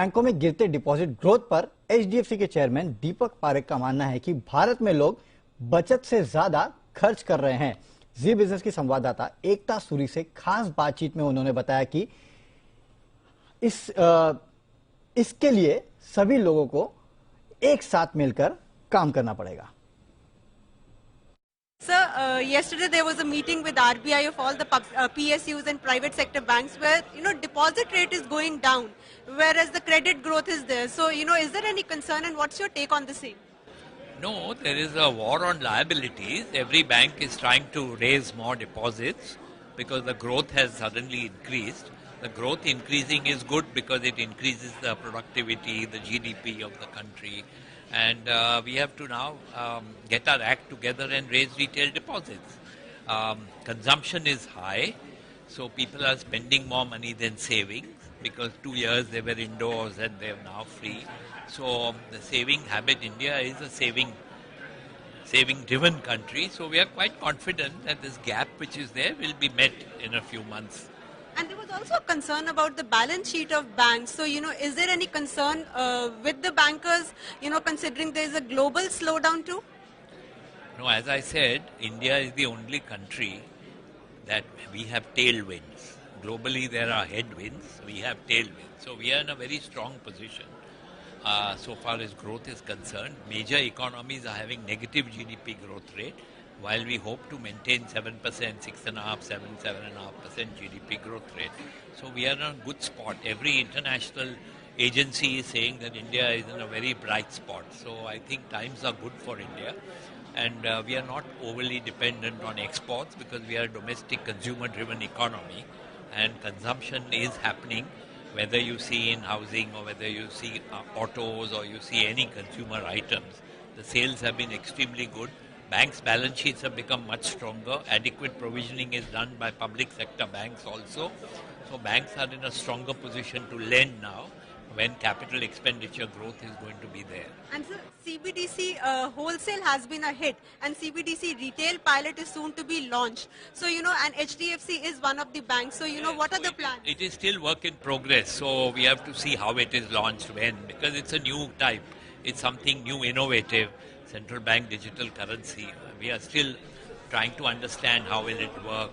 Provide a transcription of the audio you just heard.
बैंकों में गिरते डिपॉजिट ग्रोथ पर एचडीएफसी के चेयरमैन दीपक पारेख का मानना है कि भारत में लोग बचत से ज्यादा खर्च कर रहे हैं। जी बिजनेस की संवाददाता एकता सूरी से खास बातचीत में उन्होंने बताया कि इसके लिए सभी लोगों को एक साथ मिलकर काम करना पड़ेगा। Sir, yesterday there was a meeting with RBI of all the PSUs and private sector banks where, deposit rate is going down, whereas the credit growth is there. So, is there any concern and what's your take on the same? No, there is a war on liabilities. Every bank is trying to raise more deposits because the growth has suddenly increased. The growth increasing is good because it increases the productivity, the GDP of the country. And we have to now get our act together and raise retail deposits. Consumption is high, so people are spending more money than savings because 2 years they were indoors and they are now free. So the saving habit, India is a saving-driven country. So we are quite confident that this gap which is there will be met in a few months. And there was also a concern about the balance sheet of banks. So, is there any concern with the bankers, considering there is a global slowdown too? No, as I said, India is the only country that we have tailwinds. Globally, there are headwinds. We have tailwinds. So we are in a very strong position. So far as growth is concerned, major economies are having negative GDP growth rate, while we hope to maintain 7%, 6.5%, 7.5% GDP growth rate. So we are in a good spot. Every international agency is saying that India is in a very bright spot. So I think times are good for India. And we are not overly dependent on exports because we are a domestic consumer-driven economy. And consumption is happening, whether you see in housing or whether you see autos or you see any consumer items. The sales have been extremely good. Banks' balance sheets have become much stronger. Adequate provisioning is done by public sector banks also. So banks are in a stronger position to lend now when capital expenditure growth is going to be there. And sir, CBDC wholesale has been a hit and CBDC retail pilot is soon to be launched. So, and HDFC is one of the banks. So, what are the plans? It is still work in progress. So we have to see how it is launched when, because it's a new type. It's something new, innovative. Central bank digital currency. We are still trying to understand how will it work,